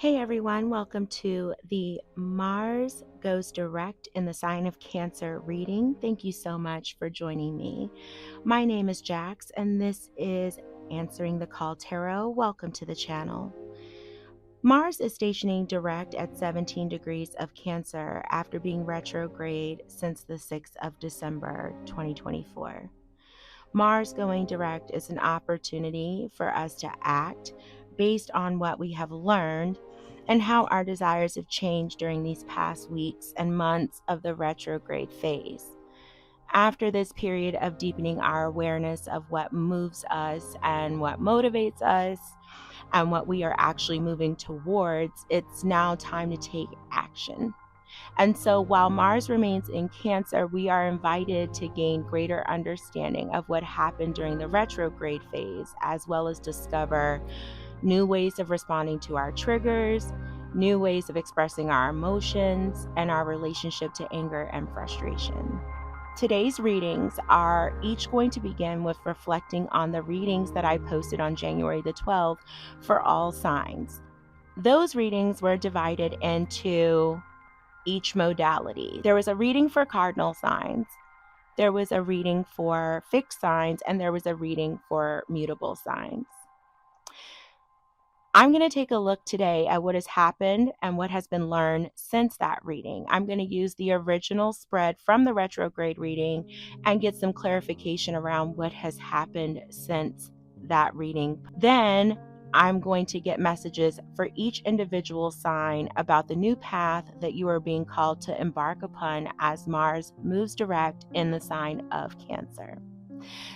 Hey everyone, welcome to the Mars Goes Direct in the Sign of Cancer reading. Thank you so much for joining me. My name is Jax and this is Answering the Call Tarot. Welcome to the channel. Mars is stationing direct at 17 degrees of Cancer after being retrograde since the 6th of December 2024. Mars going direct is an opportunity for us to act based on what we have learned and how our desires have changed during these past weeks and months of the retrograde phase. After this period of deepening our awareness of what moves us and what motivates us and what we are actually moving towards, it's now time to take action. And so while Mars remains in Cancer, we are invited to gain greater understanding of what happened during the retrograde phase, as well as discover new ways of responding to our triggers, new ways of expressing our emotions, and our relationship to anger and frustration. Today's readings are each going to begin with reflecting on the readings that I posted on January the 12th for all signs. Those readings were divided into each modality. There was a reading for cardinal signs, there was a reading for fixed signs, and there was a reading for mutable signs. I'm going to take a look today at what has happened and what has been learned since that reading. I'm going to use the original spread from the retrograde reading and get some clarification around what has happened since that reading. Then I'm going to get messages for each individual sign about the new path that you are being called to embark upon as Mars moves direct in the sign of Cancer.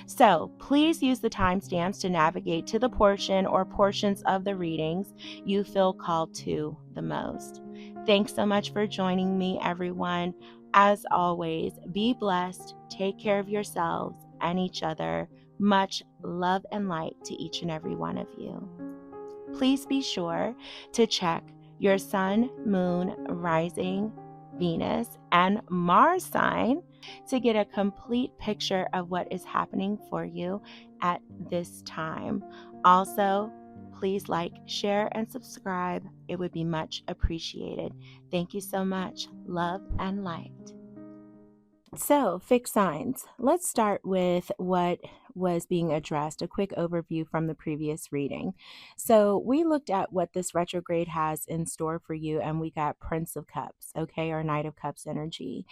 So please use the timestamps to navigate to the portion or portions of the readings you feel called to the most. Thanks so much for joining me, everyone. As always, be blessed, take care of yourselves and each other. Much love and light to each and every one of you. Please be sure to check your Sun, Moon, Rising, Venus, and Mars sign to get a complete picture of what is happening for you at this time. Also, please like, share, and subscribe. It would be much appreciated. Thank you so much. Love and light. So, fixed signs. Let's start with what was being addressed, a quick overview from the previous reading. So, we looked at what this retrograde has in store for you, and we got Prince of Cups, okay, or Knight of Cups energy.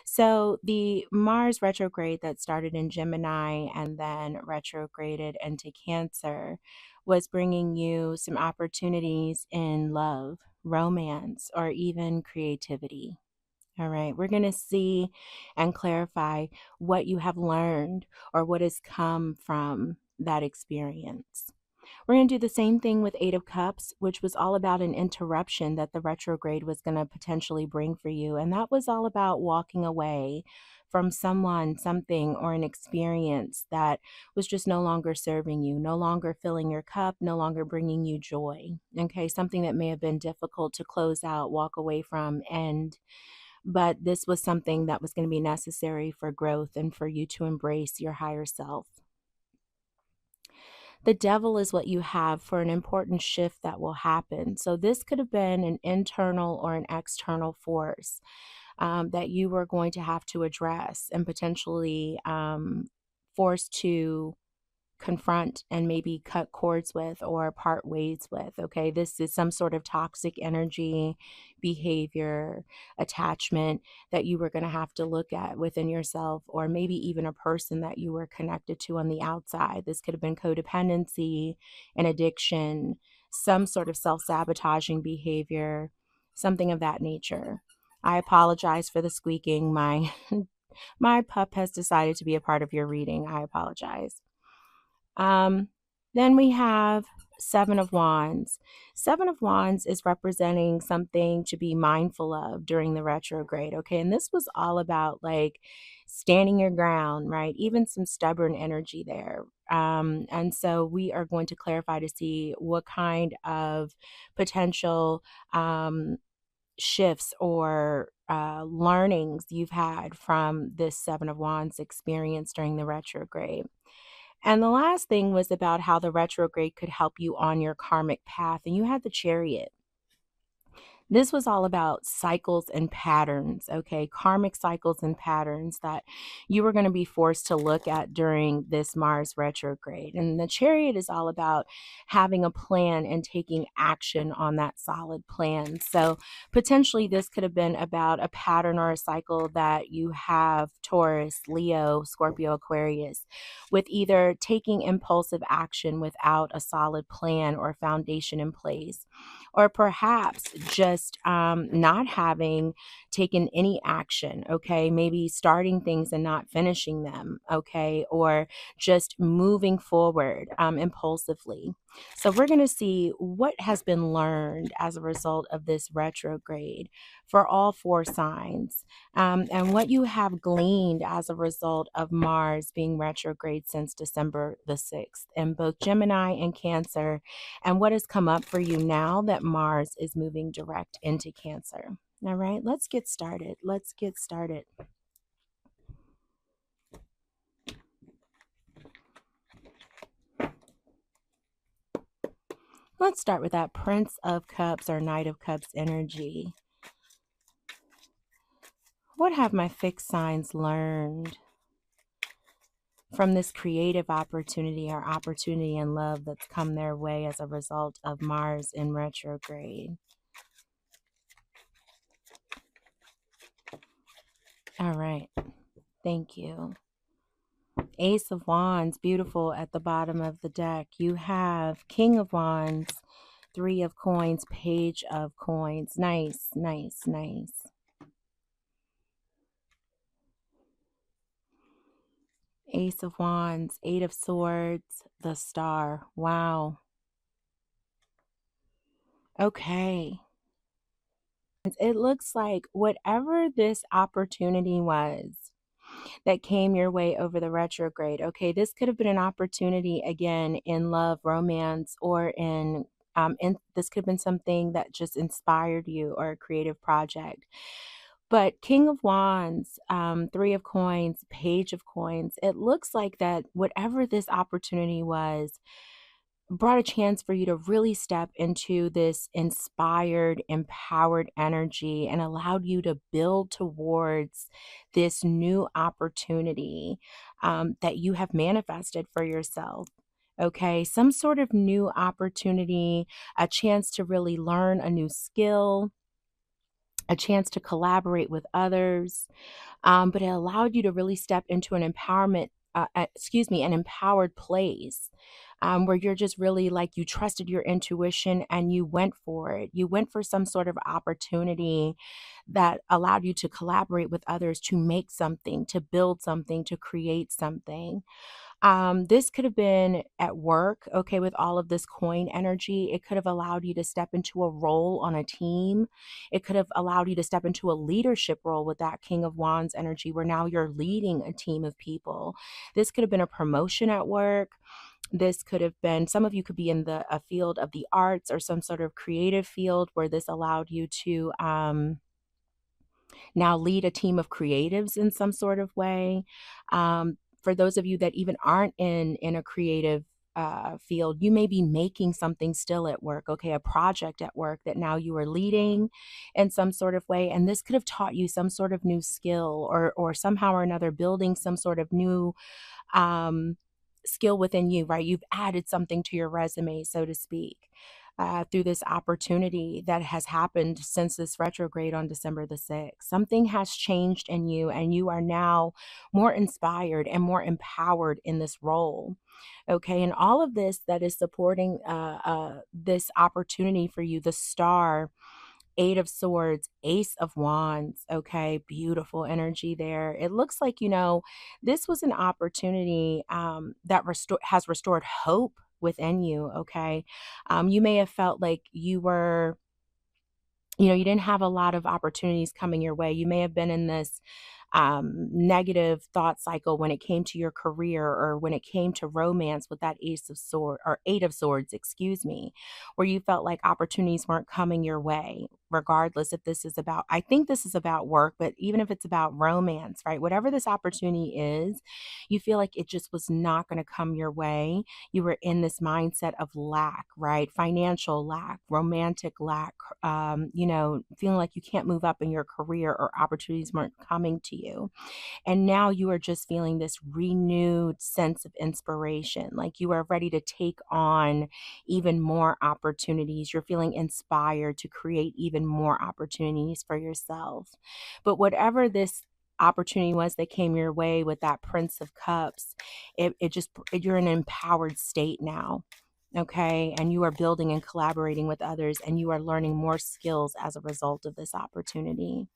So, the Mars retrograde that started in Gemini and then retrograded into Cancer was bringing you some opportunities in love, romance, or even creativity. All right, we're going to see and clarify what you have learned or what has come from that experience. We're going to do the same thing with Eight of Cups, which was all about an interruption that the retrograde was going to potentially bring for you. And that was all about walking away from someone, something, or an experience that was just no longer serving you, no longer filling your cup, no longer bringing you joy. Okay, something that may have been difficult to close out, walk away from, but this was something that was going to be necessary for growth and for you to embrace your higher self. The devil is what you have for an important shift that will happen. So this could have been an internal or an external force that you were going to have to address and potentially forced to confront and maybe cut cords with or part ways with. Okay, this is some sort of toxic energy, behavior, attachment that you were going to have to look at within yourself, or maybe even a person that you were connected to on the outside. This could have been codependency, an addiction, some sort of self-sabotaging behavior, something of that nature. I apologize for the squeaking. My pup has decided to be a part of your reading. I apologize. Then we have Seven of Wands. Seven of Wands is representing something to be mindful of during the retrograde, okay? And this was all about like standing your ground, right? Even some stubborn energy there. And so we are going to clarify to see what kind of potential shifts or learnings you've had from this Seven of Wands experience during the retrograde. And the last thing was about how the retrograde could help you on your karmic path. And you had the Chariot. This was all about cycles and patterns, okay? Karmic cycles and patterns that you were going to be forced to look at during this Mars retrograde. And the Chariot is all about having a plan and taking action on that solid plan. So potentially this could have been about a pattern or a cycle that you have, Taurus, Leo, Scorpio, Aquarius, with either taking impulsive action without a solid plan or foundation in place, or perhaps just not having taken any action, okay? Maybe starting things and not finishing them, okay? Or just moving forward impulsively. So we're going to see what has been learned as a result of this retrograde for all 4 signs, and what you have gleaned as a result of Mars being retrograde since December the 6th in both Gemini and Cancer, and what has come up for you now that Mars is moving direct into Cancer. All right, let's get started. Let's get started. Let's start with that Prince of Cups or Knight of Cups energy. What have my fixed signs learned from this creative opportunity or opportunity in love that's come their way as a result of Mars in retrograde? All right. Thank you. Ace of Wands, beautiful at the bottom of the deck. You have King of Wands, 3 of Coins, Page of Coins. Nice, nice, nice. Ace of Wands, 8 of Swords, the Star. Wow. Okay. It looks like whatever this opportunity was that came your way over the retrograde, okay, this could have been an opportunity again in love, romance, or in this could have been something that just inspired you or a creative project. But King of Wands, 3 of Coins, Page of Coins, it looks like that whatever this opportunity was brought a chance for you to really step into this inspired, empowered energy and allowed you to build towards this new opportunity that you have manifested for yourself. Okay, some sort of new opportunity, a chance to really learn a new skill, a chance to collaborate with others, but it allowed you to really step into an an empowered place, where you're just really like you trusted your intuition and you went for it. You went for some sort of opportunity that allowed you to collaborate with others, to make something, to build something, to create something. This could have been at work, okay, with all of this coin energy. It could have allowed you to step into a role on a team. It could have allowed you to step into a leadership role with that King of Wands energy, where now you're leading a team of people. This could have been a promotion at work. This could have been, some of you could be in a field of the arts or some sort of creative field where this allowed you to now lead a team of creatives in some sort of way. For those of you that even aren't in a creative field, you may be making something still at work, okay, a project at work that now you are leading in some sort of way. And this could have taught you some sort of new skill, or somehow or another building some sort of new skill within you, right? You've added something to your resume, so to speak, through this opportunity that has happened since this retrograde on December the 6th. Something has changed in you, and you are now more inspired and more empowered in this role. Okay, and all of this that is supporting this opportunity for you, the Star, 8 of Swords, Ace of Wands. Okay, beautiful energy there. It looks like, this was an opportunity that has restored hope within you. Okay, you may have felt like you were, you didn't have a lot of opportunities coming your way. You may have been in this negative thought cycle when it came to your career, or when it came to romance with that Ace of Swords, or 8 of Swords, excuse me, where you felt like opportunities weren't coming your way, regardless if this is about, I think this is about work, but even if it's about romance, right? Whatever this opportunity is, you feel like it just was not going to come your way. You were in this mindset of lack, right? Financial lack, romantic lack, feeling like you can't move up in your career or opportunities weren't coming to you. And now you are just feeling this renewed sense of inspiration, like you are ready to take on even more opportunities. You're feeling inspired to create even more opportunities for yourself. But whatever this opportunity was that came your way with that Prince of Cups, you're in an empowered state now. Okay. And you are building and collaborating with others, and you are learning more skills as a result of this opportunity.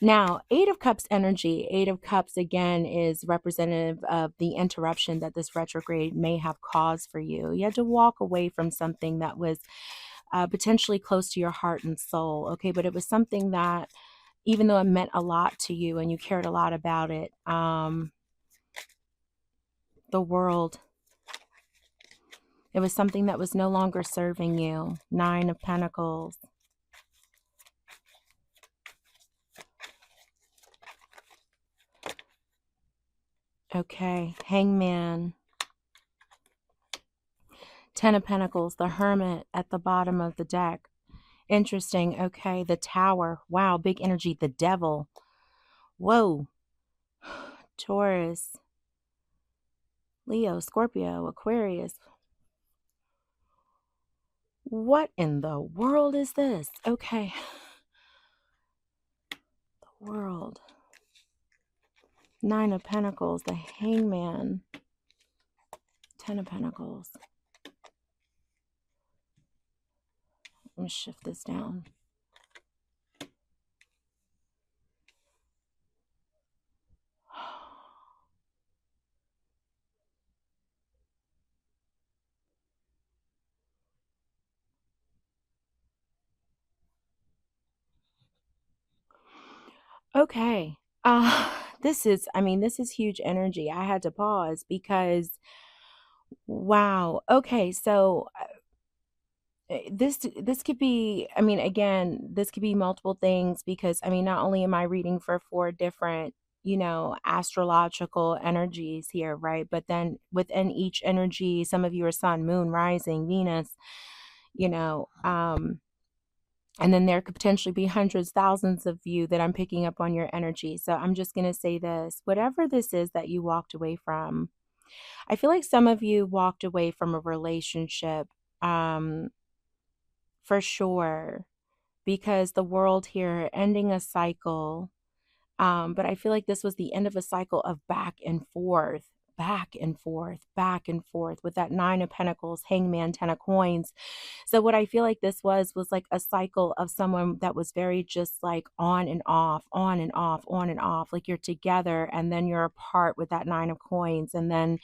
Now, Eight of Cups energy. Eight of Cups, again, is representative of the interruption that this retrograde may have caused for you. You had to walk away from something that was potentially close to your heart and soul, okay? But it was something that, even though it meant a lot to you and you cared a lot about it, the world, it was something that was no longer serving you. Nine of Pentacles. Okay, Hangman. Ten of Pentacles, the Hermit at the bottom of the deck. Interesting. Okay, the Tower. Wow, big energy. The Devil. Whoa. Taurus. Leo, Scorpio, Aquarius. What in the world is this? Okay. The World. Nine of Pentacles, the Hangman. Ten of Pentacles. Let me shift this down. Okay. This is huge energy. I had to pause because wow. Okay, so this could be, again, this could be multiple things, because not only am I reading for four different, astrological energies here, right? But then within each energy, some of you are sun, moon, rising, Venus, you know, um and then there could potentially be hundreds, thousands of you that I'm picking up on your energy. So I'm just going to say this: whatever this is that you walked away from, I feel like some of you walked away from a relationship, um, for sure, because the world here ending a cycle. But I feel like this was the end of a cycle of back and forth, back and forth, back and forth, with that Nine of Pentacles, Hangman, Ten of Coins. So what I feel like this was like a cycle of someone that was very just like on and off, on and off, on and off. Like you're together and then you're apart with that Nine of Coins. And then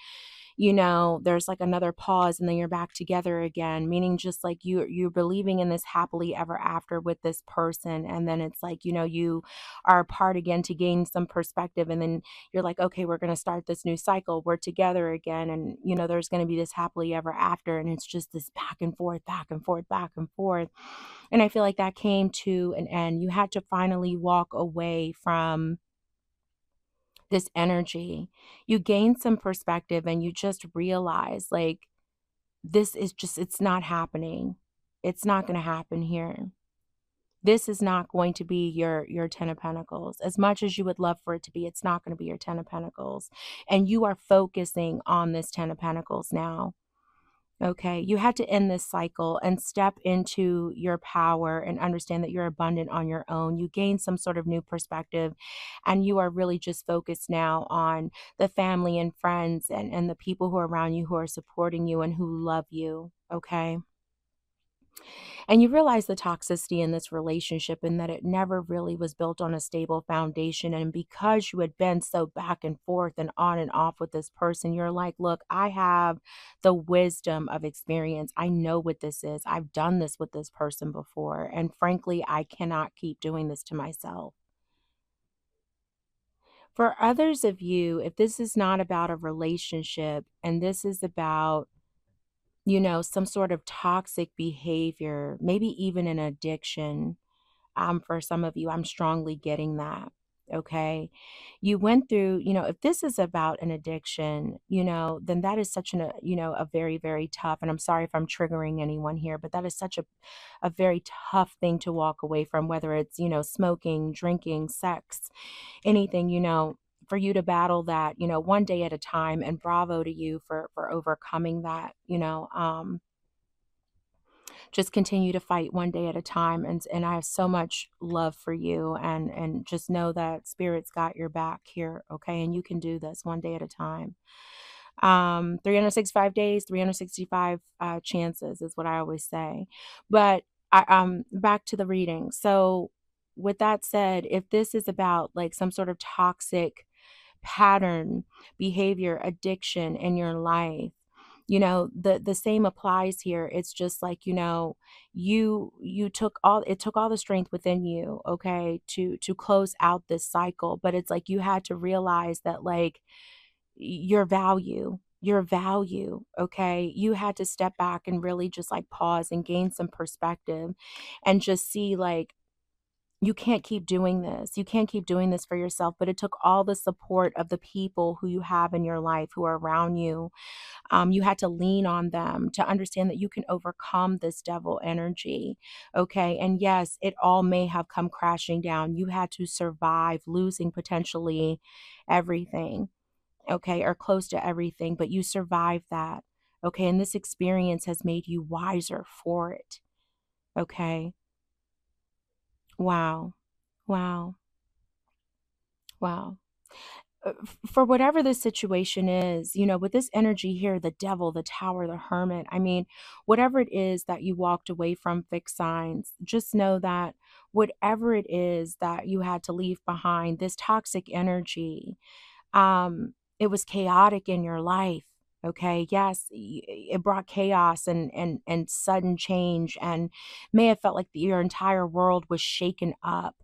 there's like another pause and then you're back together again, meaning just like you're believing in this happily ever after with this person. And then it's like, you are apart again to gain some perspective. And then you're like, okay, we're going to start this new cycle. We're together again. And, there's going to be this happily ever after. And it's just this back and forth, back and forth, back and forth. And I feel like that came to an end. You had to finally walk away from this energy. You gain some perspective and you just realize, like, this is just, it's not happening. It's not going to happen here. This is not going to be your Ten of Pentacles. As much as you would love for it to be, it's not going to be your Ten of Pentacles. And you are focusing on this Ten of Pentacles now. Okay, you had to end this cycle and step into your power and understand that you're abundant on your own. You gain some sort of new perspective, and you are really just focused now on the family and friends and the people who are around you, who are supporting you and who love you. Okay. And you realize the toxicity in this relationship and that it never really was built on a stable foundation. And because you had been so back and forth and on and off with this person, you're like, look, I have the wisdom of experience. I know what this is. I've done this with this person before. And frankly, I cannot keep doing this to myself. For others of you, if this is not about a relationship and this is about some sort of toxic behavior, maybe even an addiction. For some of you, I'm strongly getting that. Okay. You went through, if this is about an addiction, then that is such a very, very tough, and I'm sorry if I'm triggering anyone here, but that is such a very tough thing to walk away from, whether it's, smoking, drinking, sex, anything, for you to battle that, one day at a time, and bravo to you for overcoming that, just continue to fight one day at a time, and I have so much love for you, and just know that spirit's got your back here, okay? And you can do this one day at a time. 365 days, 365 chances is what I always say. But back to the reading. So with that said, if this is about like some sort of toxic pattern, behavior, addiction in your life, the same applies here. It's just like, you took all, it took all the strength within you, okay, to close out this cycle. But it's like you had to realize that, like, your value, okay, you had to step back and really just like pause and gain some perspective, and just see, like, you can't keep doing this. You can't keep doing this for yourself. But it took all the support of the people who you have in your life, who are around you. You had to lean on them to understand that you can overcome this devil energy. Okay. And yes, it all may have come crashing down. You had to survive losing potentially everything. Okay. Or close to everything, but you survived that. Okay. And this experience has made you wiser for it. Okay. Wow. Wow. Wow. For whatever this situation is, with this energy here, the devil, the tower, the hermit, I mean, whatever it is that you walked away from, fixed signs, just know that whatever it is that you had to leave behind, this toxic energy, it was chaotic in your life. Okay. Yes, it brought chaos and sudden change, and may have felt like your entire world was shaken up.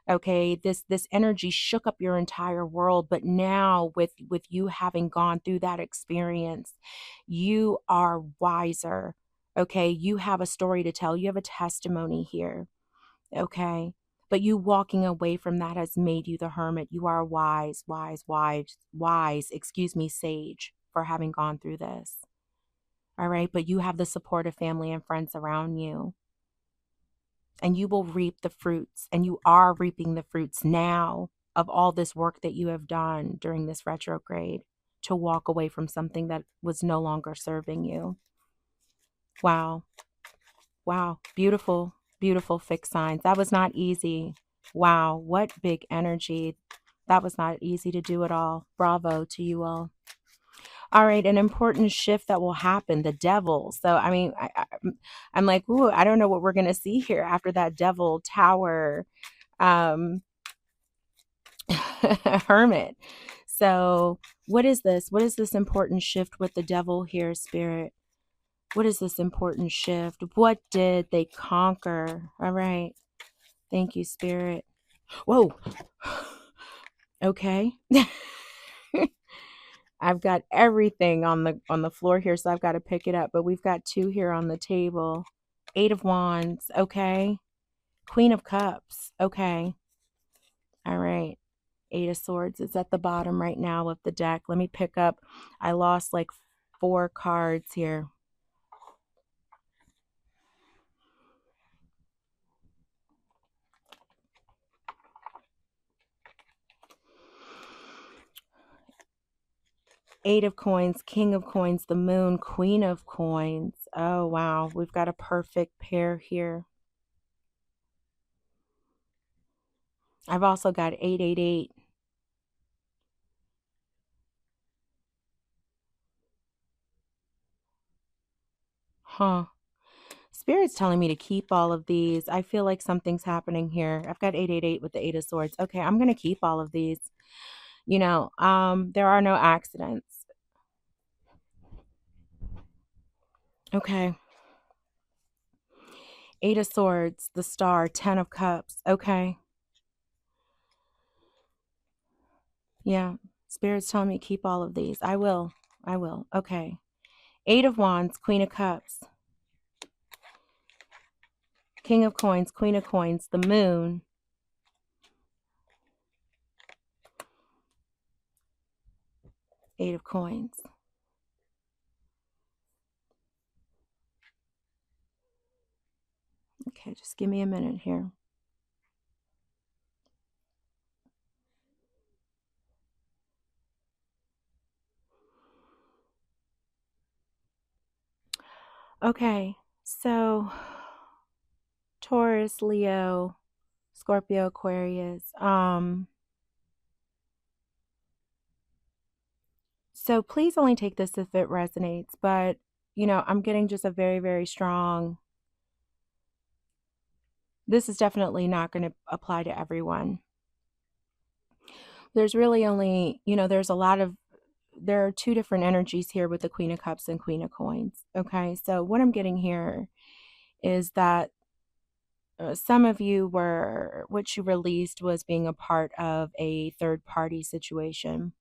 Okay, this energy shook up your entire world, but now with you having gone through that experience, you are wiser. Okay, you have a story to tell, you have a testimony here. Okay, but you walking away from that has made you the hermit. You are wise, wise, wise, wise, excuse me, sage, for having gone through this. All right, but you have the support of family and friends around you, and you will reap the fruits, and you are reaping the fruits now of all this work that you have done during this retrograde to walk away from something that was no longer serving you. Wow. Wow. Beautiful, beautiful fixed signs. That was not easy. Wow. What big energy. That was not easy to do at all. Bravo to you all. All right, an important shift that will happen, the devil. So, I mean, I'm like, ooh, I don't know what we're going to see here after that devil tower um, hermit. So, what is this? What is this important shift with the devil here, spirit? What is this important shift? What did they conquer? All right. Thank you, spirit. Whoa. Okay. I've got everything on the floor here, so I've got to pick it up. But we've got two here on the table. 8 of Wands. Okay. Queen of Cups. Okay. All right. 8 of Swords is at the bottom right now of the deck. Let me pick up. I lost like 4 cards here. Eight of Coins, King of Coins, the Moon, Queen of Coins. Oh, wow. We've got a perfect pair here. I've also got 888. Huh. Spirit's telling me to keep all of these. I feel like something's happening here. I've got 888 with the 8 of Swords. Okay, I'm going to keep all of these. There are no accidents. Okay. 8 of Swords, the Star, 10 of Cups. Okay. Yeah. Spirit's telling me to keep all of these. I will. Okay. Eight of Wands, Queen of Cups, King of Coins, Queen of Coins, the Moon, Eight of Coins. Okay, just give me a minute here. Okay, so Taurus, Leo, Scorpio, Aquarius. So please only take this if it resonates, but I'm getting just a very, very strong. This is definitely not going to apply to everyone. There's really only, there are two different energies here with the Queen of Cups and Queen of Coins. Okay, so what I'm getting here is that some of you what you released was being a part of a third party situation.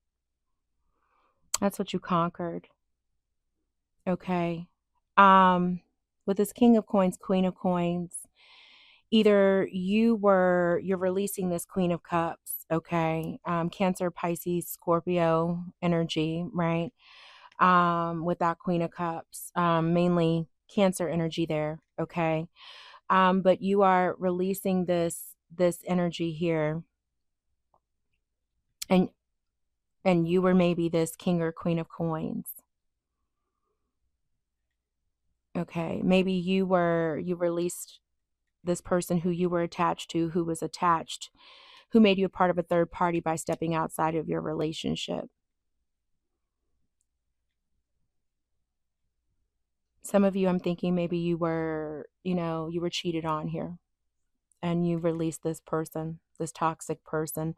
That's what you conquered. Okay. With this King of Coins, Queen of Coins, either you're releasing this Queen of Cups, okay? Cancer, Pisces, Scorpio energy, right? With that Queen of Cups, mainly Cancer energy there, okay? But you are releasing this energy here, and you were maybe this King or Queen of Coins. Okay, maybe you released this person who you were attached to, who made you a part of a third party by stepping outside of your relationship. Some of you, I'm thinking maybe you were cheated on here, and you released this person, this toxic person.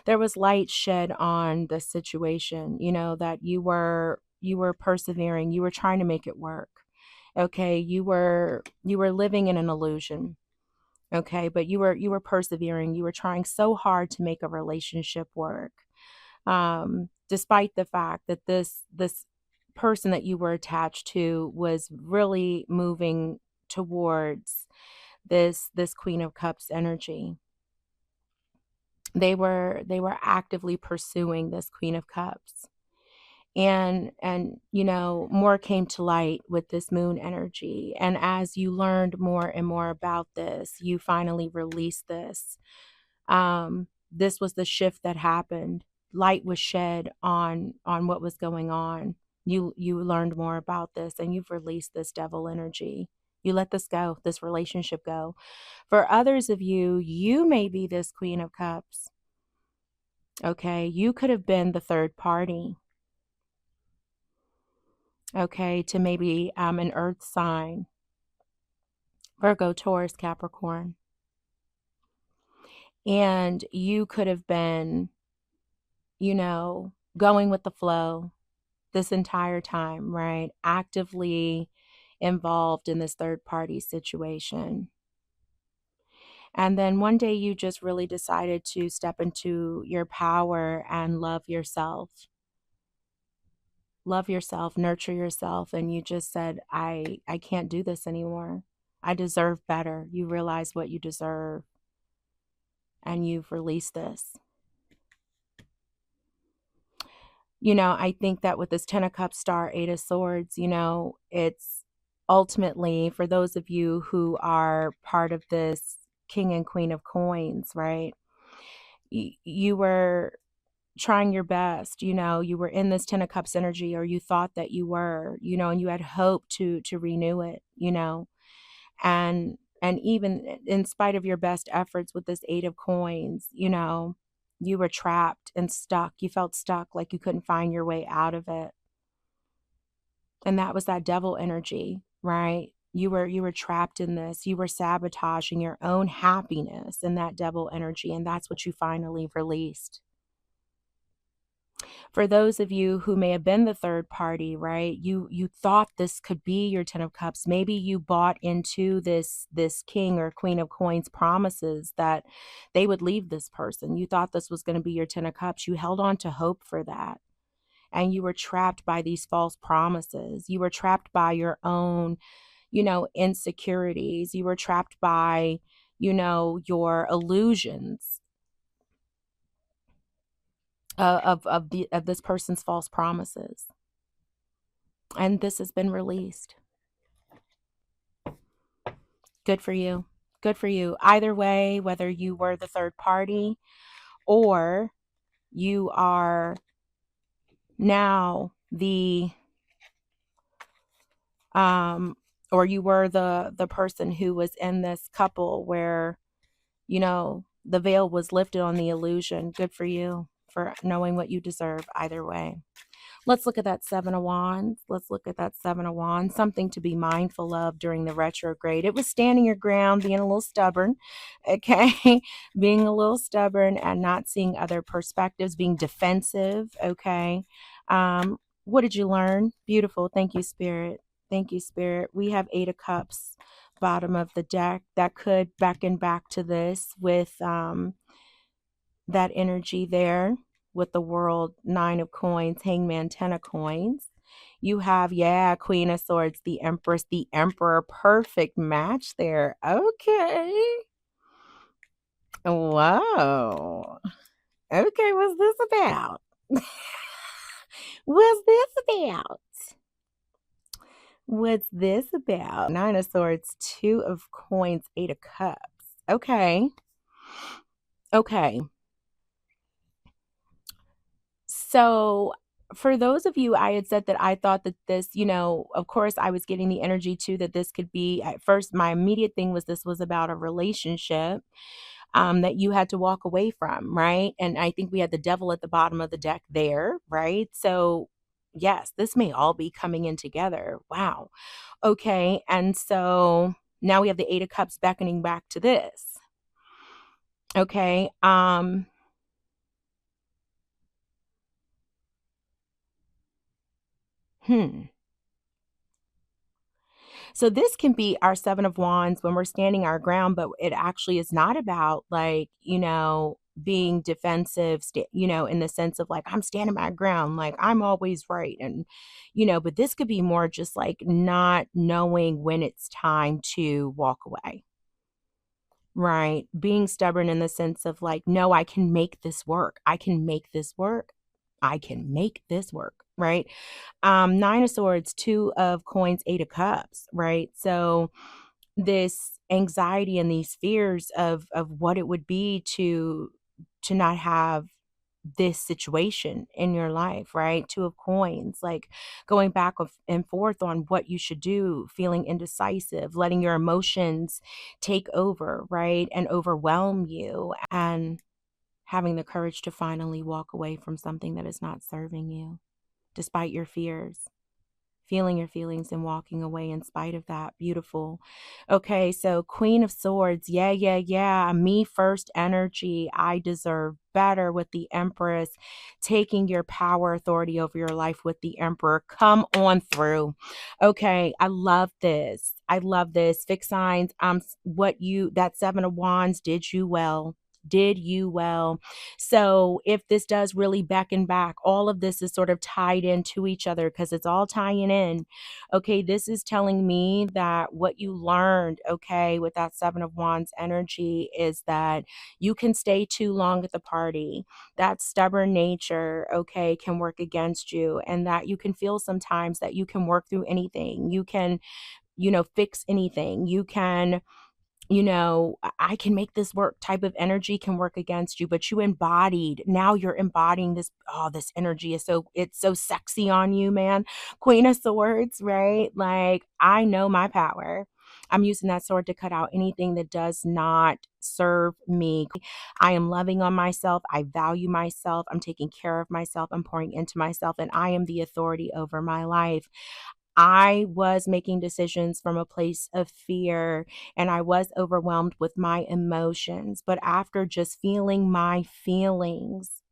There was light shed on the situation, that you were persevering, you were trying to make it work. Okay, you were living in an illusion. Okay, but you were persevering. You were trying so hard to make a relationship work, despite the fact that this person that you were attached to was really moving towards this Queen of Cups energy. They were actively pursuing this Queen of Cups. And more came to light with this Moon energy. And as you learned more and more about this, you finally released this. This was the shift that happened. Light was shed on what was going on. You learned more about this, and you've released this devil energy. You let this go, this relationship go. For others of you, you may be this Queen of Cups. Okay, you could have been the third party. Okay, to maybe an earth sign, Virgo, Taurus, Capricorn. And you could have been, going with the flow this entire time, right? Actively involved in this third party situation. And then one day you just really decided to step into your power and love yourself. Love yourself, nurture yourself. And you just said, I can't do this anymore. I deserve better. You realize what you deserve. And you've released this. I think that with this 10 of Cups, Star, 8 of Swords, it's ultimately for those of you who are part of this King and Queen of Coins, right? You were trying your best, you were in this 10 of Cups energy, or you thought that you were, and you had hope to renew it, and even in spite of your best efforts with this 8 of Coins, you were trapped and stuck. You felt stuck, like you couldn't find your way out of it. And that was that devil energy, right? You were trapped in this. You were sabotaging your own happiness in that devil energy, and that's what you finally released. For those of you who may have been the third party, right? You thought this could be your 10 of Cups. Maybe you bought into this King or Queen of Coins promises that they would leave this person. You thought this was going to be your 10 of Cups. You held on to hope for that. and you were trapped by these false promises. You were trapped by your own, insecurities. You were trapped by, your illusions of this person's false promises. And this has been released. Good for you. Good for you. Either way, whether you were the third party or you are now the or you were the person who was in this couple where, the veil was lifted on the illusion. Good for you for knowing what you deserve either way. Let's look at that Seven of Wands. Let's look at that Seven of Wands. Something to be mindful of during the retrograde. It was standing your ground, being a little stubborn, okay? Being a little stubborn and not seeing other perspectives, being defensive, okay? What did you learn? Beautiful. Thank you, Spirit. Thank you, Spirit. We have Eight of Cups, bottom of the deck. That could beckon back to this with that energy there. With the World, Nine of Coins, Hangman, Ten of Coins. You have, Queen of Swords, the Empress, the Emperor. Perfect match there. Okay. Whoa. Okay, what's this about? What's this about? What's this about? Nine of Swords, Two of Coins, Eight of Cups. Okay. Okay. So for those of you, I had said that I thought that this, of course, I was getting the energy too that this could be, at first, my immediate thing was this was about a relationship that you had to walk away from, right? And I think we had the Devil at the bottom of the deck there, right? So yes, this may all be coming in together. Wow. Okay. And so now we have the Eight of Cups beckoning back to this. Okay. So this can be our Seven of Wands when we're standing our ground, but it actually is not about being defensive, in the sense of like, I'm standing my ground, like I'm always right. And, but this could be more just like not knowing when it's time to walk away. Right. Being stubborn in the sense of like, no, I can make this work. I can make this work. I can make this work. Right. Nine of Swords, Two of Coins, Eight of Cups. Right. So this anxiety and these fears of what it would be to not have this situation in your life, right? Two of Coins, like going back and forth on what you should do, feeling indecisive, letting your emotions take over, right? And overwhelm you, and having the courage to finally walk away from something that is not serving you, despite your fears. Feeling your feelings and walking away in spite of that. Beautiful. Okay, so Queen of Swords. Yeah. Me first energy. I deserve better with the Empress. Taking your power, authority over your life with the Emperor. Come on through. Okay, I love this. I love this. Fixed signs. That Seven of Wands, did you well. Did you well. So if this does really beckon back, all of this is sort of tied into each other because it's all tying in. Okay, this is telling me that what you learned, okay, with that Seven of Wands energy is that you can stay too long at the party. That stubborn nature, okay, can work against you, and that you can feel sometimes that you can work through anything. You can, fix anything. You can, I can make this work type of energy can work against you, but now you're embodying this. Oh, this energy it's so sexy on you, man. Queen of Swords, right? Like, I know my power. I'm using that sword to cut out anything that does not serve me. I am loving on myself. I value myself. I'm taking care of myself. I'm pouring into myself, and I am the authority over my life. I was making decisions from a place of fear, and I was overwhelmed with my emotions. But after just feeling my feelings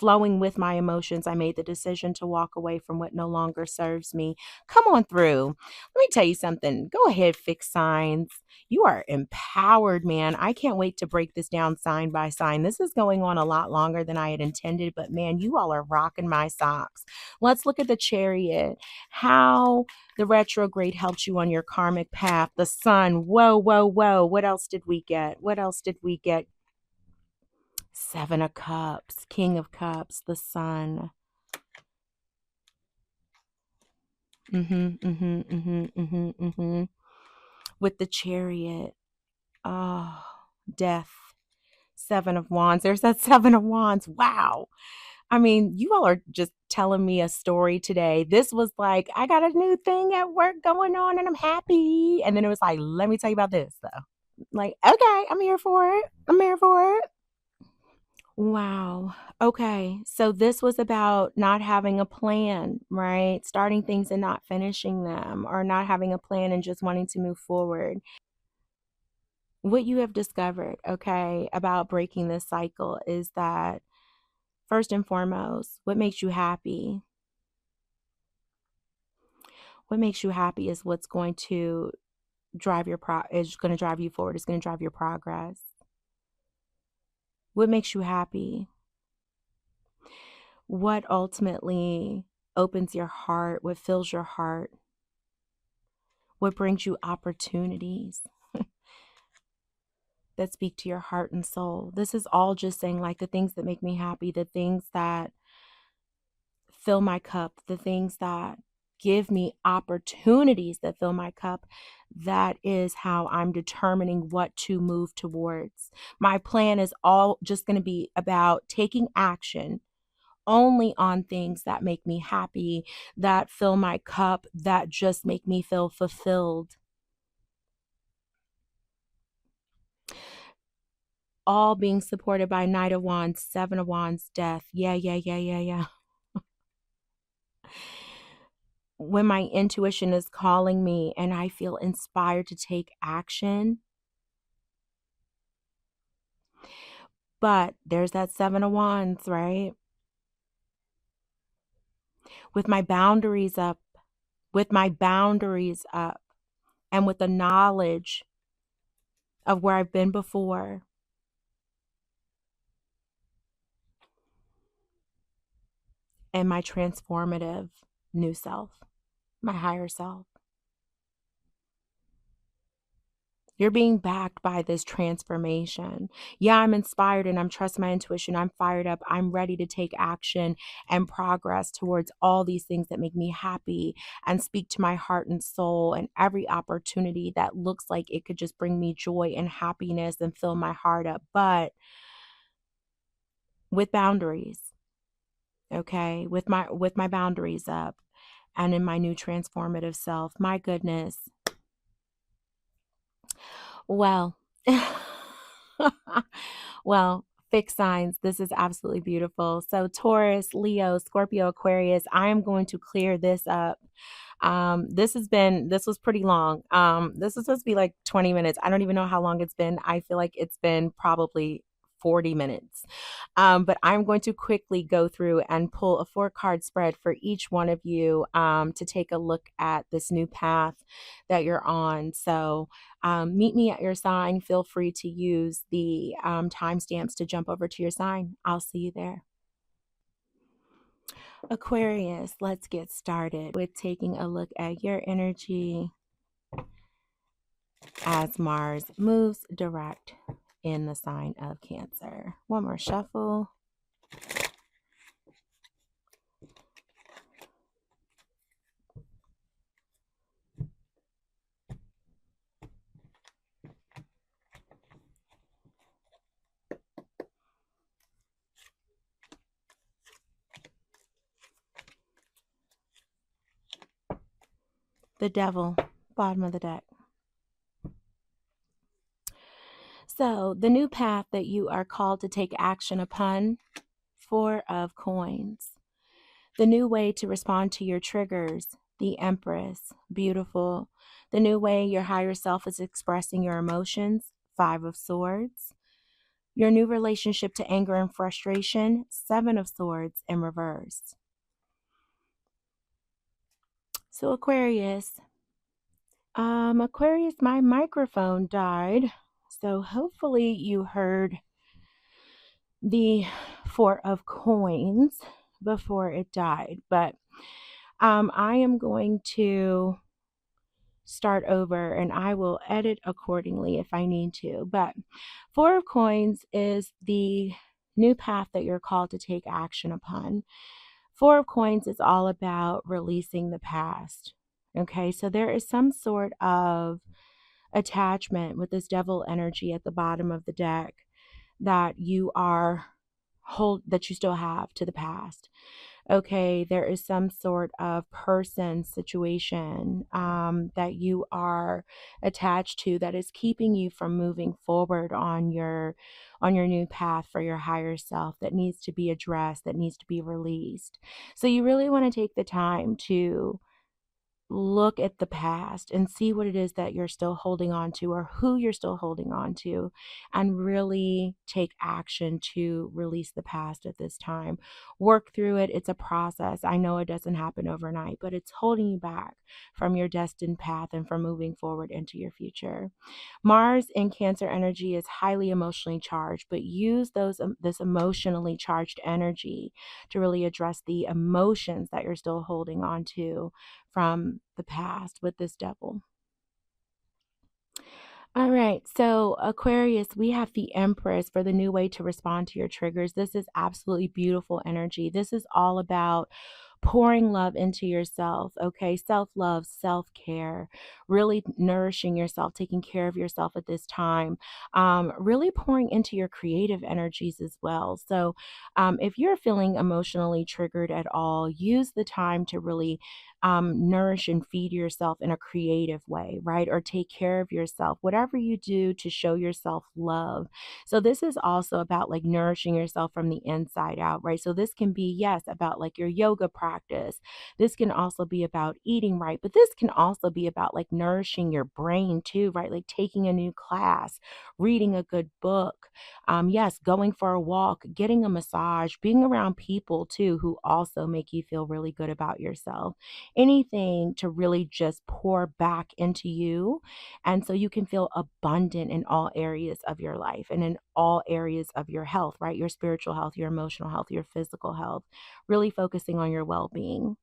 flowing with my emotions, I made the decision to walk away from what no longer serves me. Come on through. Let me tell you something. Go ahead, fix signs. You are empowered, man. I can't wait to break this down sign by sign. This is going on a lot longer than I had intended, but man, you all are rocking my socks. Let's look at the Chariot. How the retrograde helped you on your karmic path. The Sun. Whoa, whoa, whoa. What else did we get? What else did we get? Seven of Cups, King of Cups, the Sun. With the Chariot. Oh, Death. Seven of Wands. There's that Seven of Wands. Wow. I mean, you all are just telling me a story today. This was like, I got a new thing at work going on and I'm happy. And then it was like, let me tell you about this though. Like, okay, I'm here for it. I'm here for it. Wow. Okay. So this was about not having a plan, right? Starting things and not finishing them, or not having a plan and just wanting to move forward. What you have discovered, okay, about breaking this cycle is that first and foremost, what makes you happy? What makes you happy is what's going to drive your is going to drive you forward. It's going to drive your progress. What makes you happy? What ultimately opens your heart? What fills your heart? What brings you opportunities that speak to your heart and soul? This is all just saying like the things that make me happy, the things that fill my cup, the things that give me opportunities that fill my cup. That is how I'm determining what to move towards. My plan is all just going to be about taking action only on things that make me happy, that fill my cup, that just make me feel fulfilled. All being supported by Knight of Wands, Seven of Wands, Death. Yeah. When my intuition is calling me and I feel inspired to take action. But there's that Seven of Wands, right? With my boundaries up, and with the knowledge of where I've been before, and my transformative new self, my higher self. You're being backed by this transformation. Yeah, I'm inspired and I'm trusting my intuition. I'm fired up. I'm ready to take action and progress towards all these things that make me happy and speak to my heart and soul, and every opportunity that looks like it could just bring me joy and happiness and fill my heart up, but with boundaries. Okay, with my boundaries up and in my new transformative self. My goodness. Well, well, fixed signs. This is absolutely beautiful. So Taurus, Leo, Scorpio, Aquarius, I am going to clear this up. This was pretty long. This is supposed to be like 20 minutes. I don't even know how long it's been. I feel like it's been probably 40 minutes. But I'm going to quickly go through and pull a 4-card spread for each one of you to take a look at this new path that you're on. So meet me at your sign. Feel free to use the timestamps to jump over to your sign. I'll see you there. Aquarius, let's get started with taking a look at your energy as Mars moves direct in the sign of Cancer. One more shuffle. The Devil, bottom of the deck. So the new path that you are called to take action upon, 4 of Coins. The new way to respond to your triggers, the Empress, beautiful. The new way your higher self is expressing your emotions, 5 of Swords. Your new relationship to anger and frustration, Seven of Swords in reverse. So Aquarius, Aquarius, my microphone died. So hopefully you heard the Four of Coins before it died. But I am going to start over and I will edit accordingly if I need to. But Four of Coins is the new path that you're called to take action upon. Four of Coins is all about releasing the past. Okay, so there is some sort of attachment with this devil energy at the bottom of the deck that you still have to the past. Okay, there is some sort of person, situation that you are attached to that is keeping you from moving forward on your new path for your higher self, that needs to be addressed, that needs to be released. So you really want to take the time to look at the past and see what it is that you're still holding on to, or who you're still holding on to, and really take action to release the past at this time. Work through it. It's a process. I know it doesn't happen overnight, but it's holding you back from your destined path and from moving forward into your future. Mars in Cancer energy is highly emotionally charged, but use this emotionally charged energy to really address the emotions that you're still holding on to from the past with this devil. All right, so Aquarius, we have the Empress for the new way to respond to your triggers. This is absolutely beautiful energy. This is all about pouring love into yourself, okay? Self-love, self-care, really nourishing yourself, taking care of yourself at this time, really pouring into your creative energies as well. So if you're feeling emotionally triggered at all, use the time to really nourish and feed yourself in a creative way, right? Or take care of yourself, whatever you do to show yourself love. So this is also about like nourishing yourself from the inside out, right? So this can be, yes, about like your yoga practice. This can also be about eating right, but this can also be about like nourishing your brain too, right? Like taking a new class, reading a good book. Yes, going for a walk, getting a massage, being around people too who also make you feel really good about yourself. Anything to really just pour back into you. And so you can feel abundant in all areas of your life and in all areas of your health, right? Your spiritual health, your emotional health, your physical health, really focusing on your well being.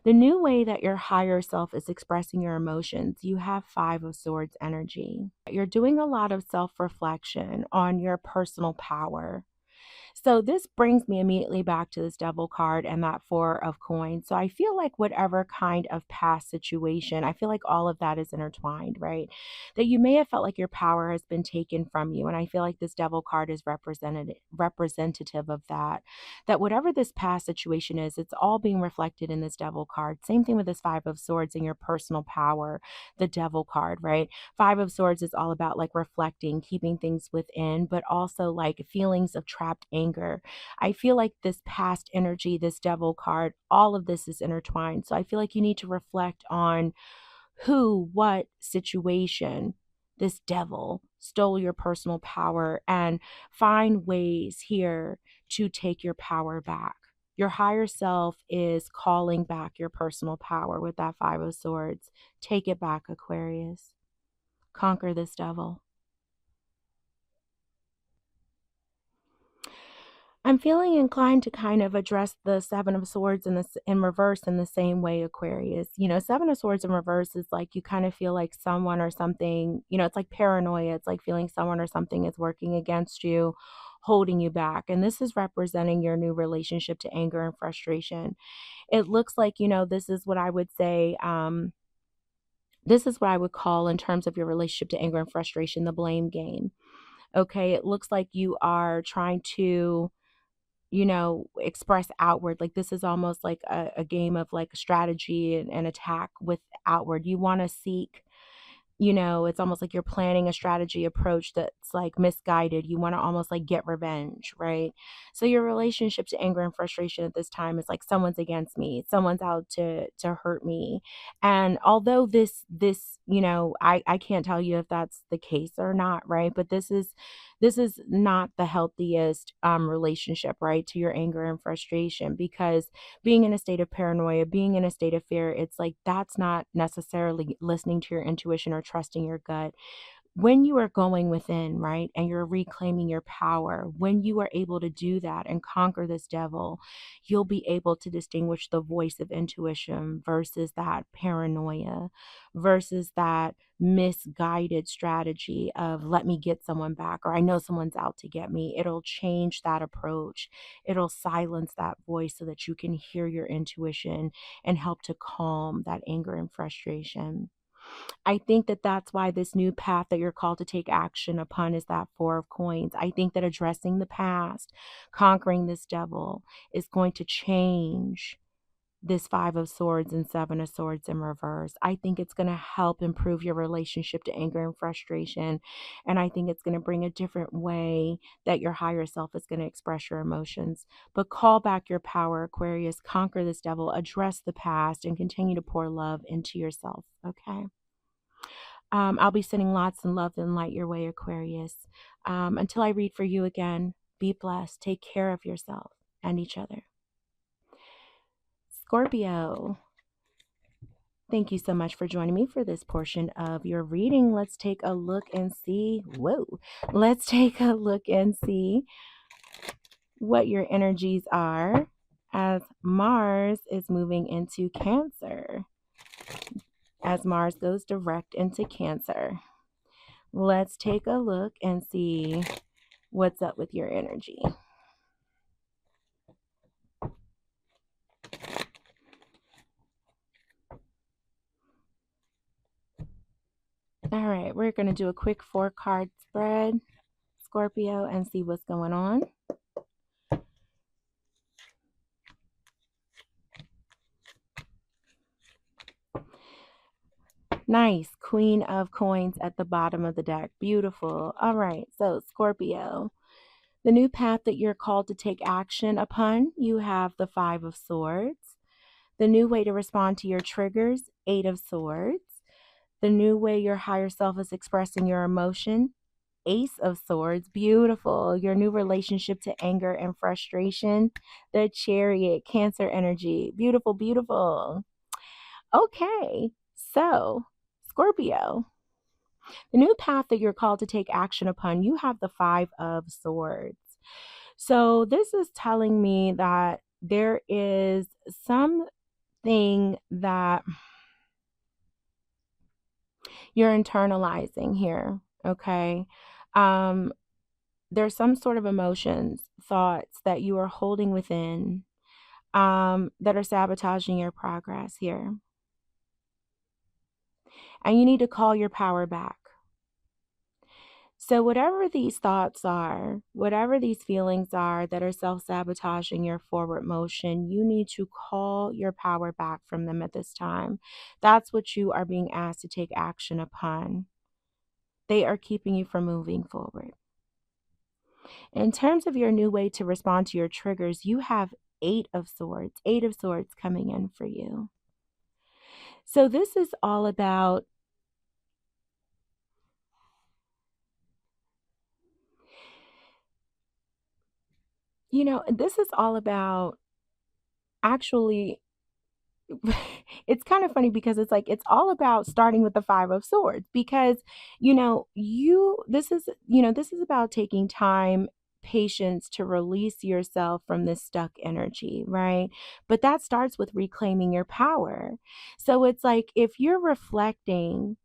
The new way that your higher self is expressing your emotions, you have Five of Swords energy. You're doing a lot of self reflection on your personal power. So this brings me immediately back to this devil card and that Four of Coins. So I feel like whatever kind of past situation, I feel like all of that is intertwined, right? That you may have felt like your power has been taken from you. And I feel like this devil card is representative of that. That whatever this past situation is, it's all being reflected in this devil card. Same thing with this Five of Swords and your personal power, the devil card, right? Five of Swords is all about like reflecting, keeping things within, but also like feelings of trapped anger. I feel like this past energy, this devil card, all of this is intertwined. So I feel like you need to reflect on who, what situation this devil stole your personal power, and find ways here to take your power back. Your higher self is calling back your personal power with that Five of Swords. Take it back, Aquarius. Conquer this devil. I'm feeling inclined to kind of address the Seven of Swords in reverse in the same way, Aquarius. Seven of Swords in reverse is like you kind of feel like someone or something, it's like paranoia. It's like feeling someone or something is working against you, holding you back. And this is representing your new relationship to anger and frustration. It looks like, this is what I would say, this is what I would call, in terms of your relationship to anger and frustration, the blame game. Okay, it looks like you are trying to express outward. Like this is almost like a game of like strategy and attack with outward. You want to seek, it's almost like you're planning a strategy approach that's like misguided. You want to almost like get revenge, right? So your relationship to anger and frustration at this time is like someone's against me, someone's out to hurt me. And although this I can't tell you if that's the case or not, right? But this is This is not the healthiest relationship, right, to your anger and frustration, because being in a state of paranoia, being in a state of fear, it's like that's not necessarily listening to your intuition or trusting your gut. When you are going within, right, and you're reclaiming your power, when you are able to do that and conquer this devil, you'll be able to distinguish the voice of intuition versus that paranoia, versus that misguided strategy of let me get someone back, or I know someone's out to get me. It'll change that approach. It'll silence that voice so that you can hear your intuition and help to calm that anger and frustration. I think that that's why this new path that you're called to take action upon is that Four of Coins. I think that addressing the past, conquering this devil, is going to change this Five of Swords and Seven of Swords in reverse. I think it's going to help improve your relationship to anger and frustration. And I think it's going to bring a different way that your higher self is going to express your emotions. But call back your power, Aquarius. Conquer this devil, address the past, and continue to pour love into yourself. Okay. I'll be sending lots and love and light your way, Aquarius. Until I read for you again, be blessed. Take care of yourself and each other. Scorpio, thank you so much for joining me for this portion of your reading. Let's take a look and see. Let's take a look and see what your energies are as Mars is moving into Cancer. As Mars goes direct into Cancer. Let's take a look and see what's up with your energy. All right, we're going to do a quick 4-card spread, Scorpio, and see what's going on. Nice. Queen of Coins at the bottom of the deck. Beautiful. All right, so Scorpio, the new path that you're called to take action upon, you have the Five of Swords. The new way to respond to your triggers, Eight of Swords. The new way your higher self is expressing your emotion, Ace of Swords. Beautiful. Your new relationship to anger and frustration, the Chariot, Cancer energy. Beautiful, beautiful. Okay, so Scorpio, the new path that you're called to take action upon, you have the Five of Swords. So this is telling me that there is something that you're internalizing here, okay? There's some sort of emotions, thoughts that you are holding within that are sabotaging your progress here. And you need to call your power back. So whatever these thoughts are, whatever these feelings are that are self-sabotaging your forward motion, you need to call your power back from them at this time. That's what you are being asked to take action upon. They are keeping you from moving forward. In terms of your new way to respond to your triggers, you have Eight of Swords coming in for you. So this is all about this is all about actually it's kind of funny because it's like it's all about starting with the Five of Swords, because this is about taking time, patience to release yourself from this stuck energy, right? But that starts with reclaiming your power. So it's like if you're reflecting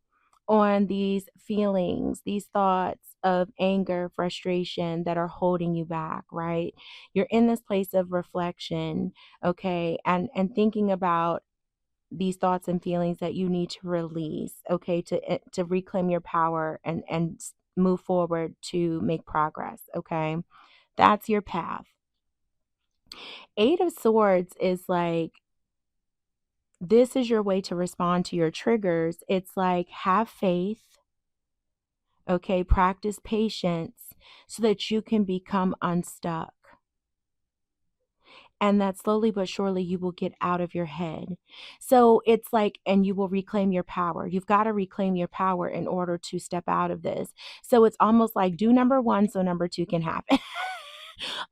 on these feelings, these thoughts of anger, frustration that are holding you back, right? You're in this place of reflection, okay, and thinking about these thoughts and feelings that you need to release, okay, to reclaim your power and move forward to make progress, okay? That's your path. Eight of Swords is like, this is your way to respond to your triggers. It's like, have faith, okay? Practice patience so that you can become unstuck. and that slowly but surely you will get out of your head. So it's like, and you will reclaim your power. You've got to reclaim your power in order to step out of this. So it's almost like do number one so number two can happen.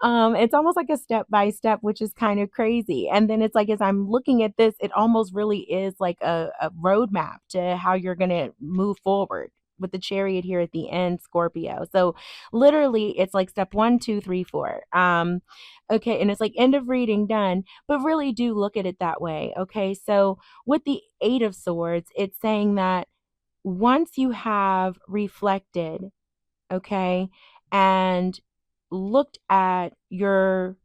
It's almost like a step by step, which is kind of crazy. And then it's like, as I'm looking at this, it almost really is like a roadmap to how you're going to move forward with the chariot here at the end, Scorpio. So literally it's like step 1, 2, 3, 4. Okay. And it's like end of reading done, but really do look at it that way. Okay. So with the 8 of Swords, it's saying that once you have reflected, okay, and looked at your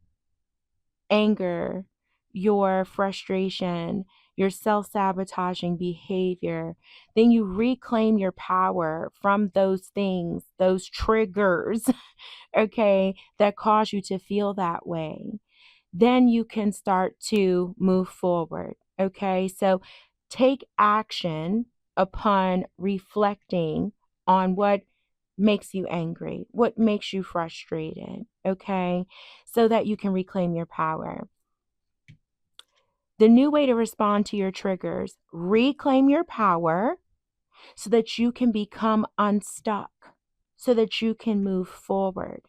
anger, your frustration, your self-sabotaging behavior, then you reclaim your power from those things, those triggers, okay, that cause you to feel that way. Then you can start to move forward. Okay, so take action upon reflecting on what makes you angry, what makes you frustrated, okay, so that you can reclaim your power. The new way to respond to your triggers: reclaim your power so that you can become unstuck, so that you can move forward,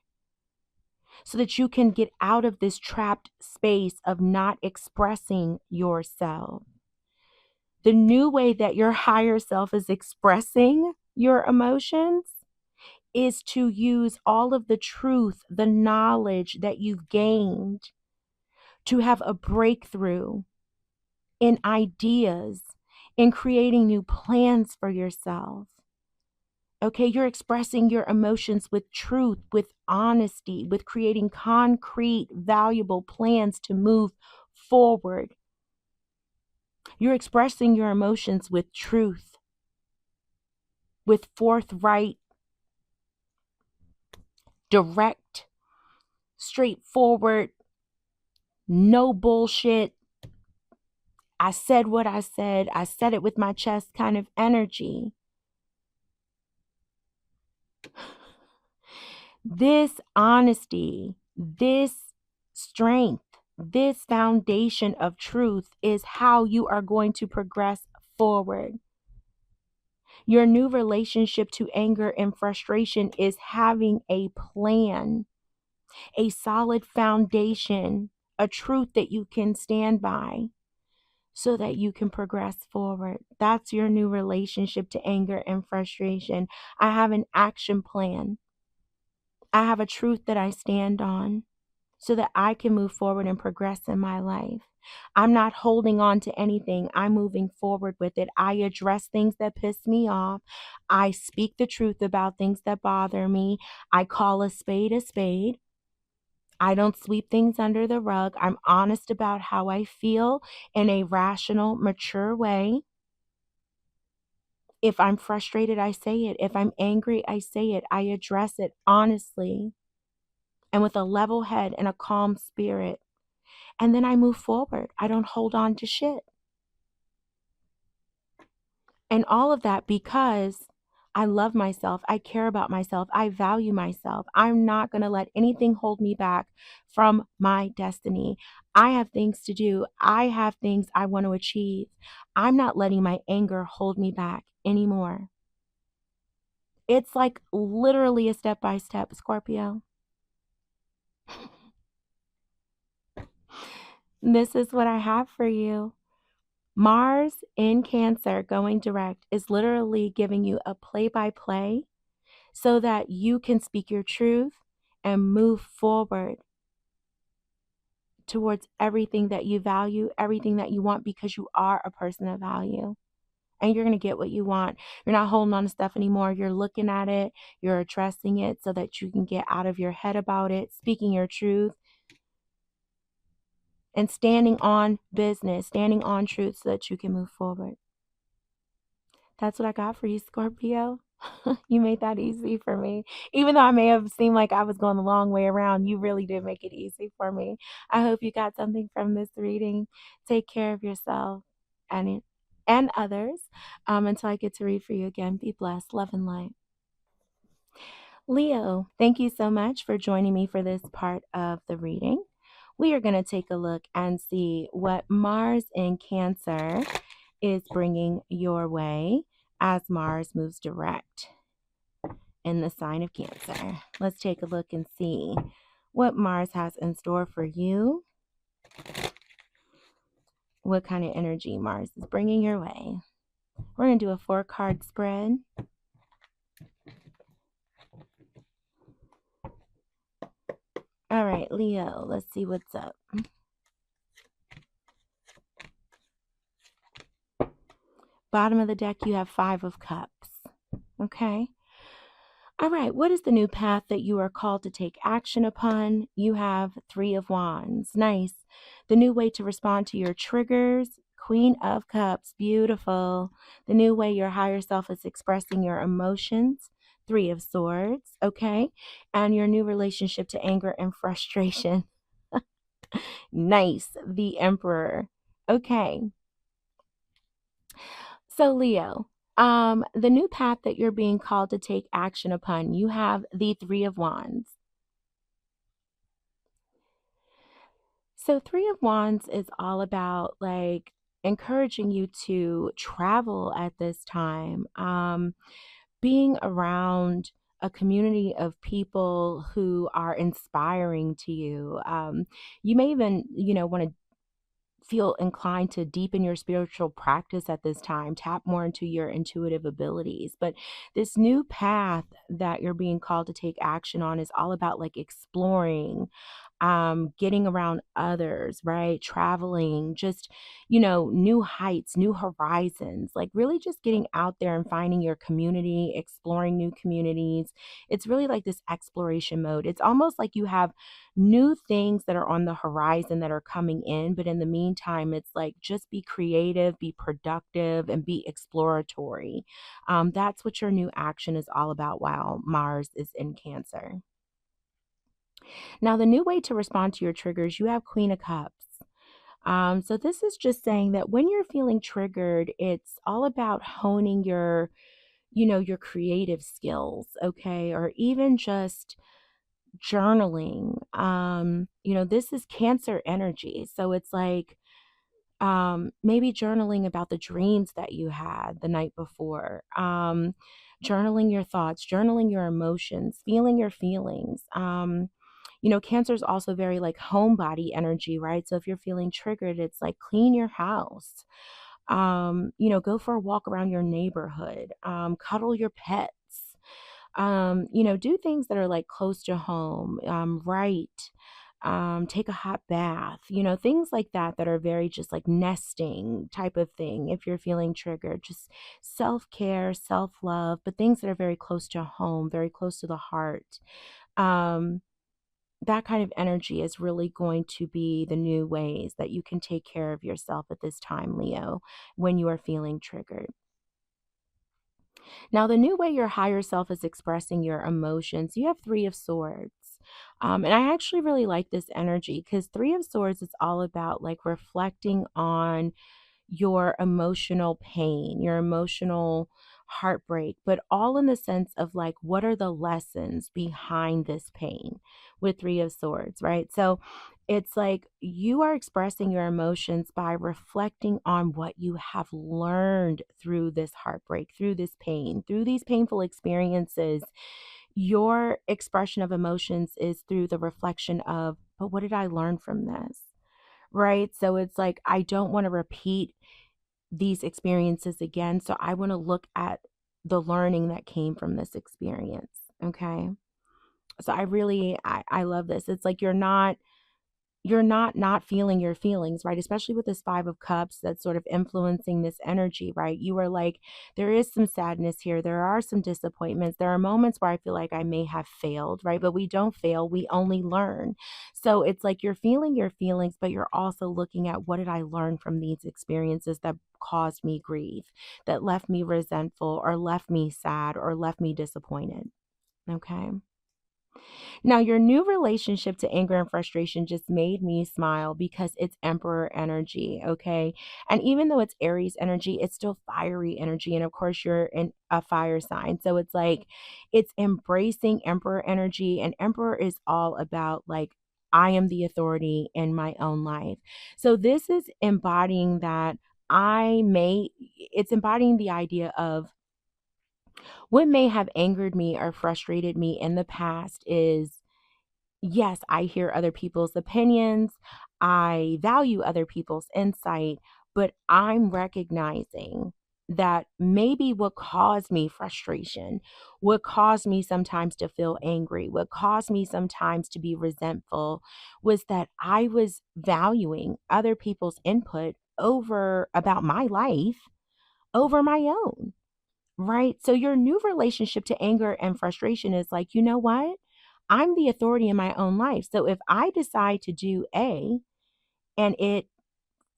so that you can get out of this trapped space of not expressing yourself. The new way that your higher self is expressing your emotions is to use all of the truth, the knowledge that you've gained to have a breakthrough in ideas, in creating new plans for yourself. Okay, you're expressing your emotions with truth, with honesty, with creating concrete, valuable plans to move forward. You're expressing your emotions with truth, with forthright, direct, straightforward, no bullshit. I said what I said it with my chest kind of energy. This honesty, this strength, this foundation of truth is how you are going to progress forward. Your new relationship to anger and frustration is having a plan, a solid foundation, a truth that you can stand by so that you can progress forward. That's your new relationship to anger and frustration. I have an action plan. I have a truth that I stand on so that I can move forward and progress in my life. I'm not holding on to anything. I'm moving forward with it. I address things that piss me off. I speak the truth about things that bother me. I call a spade a spade. I don't sweep things under the rug. I'm honest about how I feel in a rational, mature way. If I'm frustrated, I say it. If I'm angry, I say it. I address it honestly and with a level head and a calm spirit. And then I move forward. I don't hold on to shit. And all of that because I love myself. I care about myself. I value myself. I'm not going to let anything hold me back from my destiny. I have things to do. I have things I want to achieve. I'm not letting my anger hold me back anymore. It's like literally a step by step, Scorpio. This is what I have for you. Mars in Cancer going direct is literally giving you a play-by-play so that you can speak your truth and move forward towards everything that you value, everything that you want, because you are a person of value. And you're going to get what you want. You're not holding on to stuff anymore. You're looking at it. You're addressing it so that you can get out of your head about it, speaking your truth, and standing on business, standing on truth so that you can move forward. That's what I got for you, Scorpio. You made that easy for me. Even though I may have seemed like I was going the long way around, you really did make it easy for me. I hope you got something from this reading. Take care of yourself and others. Until I get to read for you again, be blessed. Love and light. Leo, thank you so much for joining me for this part of the reading. we are going to take a look and see what Mars in Cancer is bringing your way as Mars moves direct in the sign of Cancer. Let's take a look and see what Mars has in store for you. What kind of energy Mars is bringing your way. We're going to do a 4-card spread. All right, Leo, let's see what's up. Bottom of the deck, you have 5 of Cups. Okay. All right, what is the new path that you are called to take action upon? You have 3 of Wands. Nice. The new way to respond to your triggers. Queen of Cups. Beautiful. The new way your higher self is expressing your emotions. 3 of Swords. Okay. And your new relationship to anger and frustration. Nice. The Emperor. Okay. So Leo, the new path that you're being called to take action upon, you have the 3 of Wands. So 3 of Wands is all about like encouraging you to travel at this time, being around a community of people who are inspiring to you. You may even, want to feel inclined to deepen your spiritual practice at this time, tap more into your intuitive abilities. But this new path that you're being called to take action on is all about like exploring, getting around others, right? Traveling, just, new heights, new horizons, like really just getting out there and finding your community, exploring new communities. It's really like this exploration mode. It's almost like you have new things that are on the horizon that are coming in. But in the meantime, it's like just be creative, be productive, and be exploratory. That's what your new action is all about while Mars is in Cancer. Now, the new way to respond to your triggers, you have Queen of Cups. So this is just saying that when you're feeling triggered, it's all about honing your creative skills, okay? Or even just journaling. This is Cancer energy. So it's like maybe journaling about the dreams that you had the night before, journaling your thoughts, journaling your emotions, feeling your feelings. Cancer is also very like homebody energy, right? So if you're feeling triggered, it's like clean your house, go for a walk around your neighborhood, cuddle your pets, do things that are like close to home, write, take a hot bath, things like that are very just like nesting type of thing. If you're feeling triggered, just self-care, self-love, but things that are very close to home, very close to the heart. That kind of energy is really going to be the new ways that you can take care of yourself at this time, Leo, when you are feeling triggered. Now, the new way your higher self is expressing your emotions, you have 3 of Swords. And I actually really like this energy because 3 of Swords is all about like reflecting on your emotional pain, your emotional heartbreak, but all in the sense of like, what are the lessons behind this pain with 3 of Swords, right? So it's like you are expressing your emotions by reflecting on what you have learned through this heartbreak, through this pain, through these painful experiences. Your expression of emotions is through the reflection of, but what did I learn from this? Right? So it's like, I don't want to repeat these experiences again. So I want to look at the learning that came from this experience. Okay. So I love this. It's like you're not feeling your feelings, right? Especially with this 5 of Cups that's sort of influencing this energy, right? You are like, there is some sadness here. There are some disappointments. There are moments where I feel like I may have failed, right? But we don't fail. We only learn. So it's like you're feeling your feelings, but you're also looking at what did I learn from these experiences that caused me grief, that left me resentful or left me sad or left me disappointed. Okay. Now, your new relationship to anger and frustration just made me smile because it's Emperor energy, okay? And even though it's Aries energy, it's still fiery energy. And of course, you're in a fire sign. So it's like it's embracing Emperor energy. And Emperor is all about like I am the authority in my own life. So this is embodying that it's embodying the idea of what may have angered me or frustrated me in the past is, yes, I hear other people's opinions. I value other people's insight, but I'm recognizing that maybe what caused me frustration, what caused me sometimes to feel angry, what caused me sometimes to be resentful was that I was valuing other people's input over about my life over my own. Right. So your new relationship to anger and frustration is like, you know what? I'm the authority in my own life. So if I decide to do A and it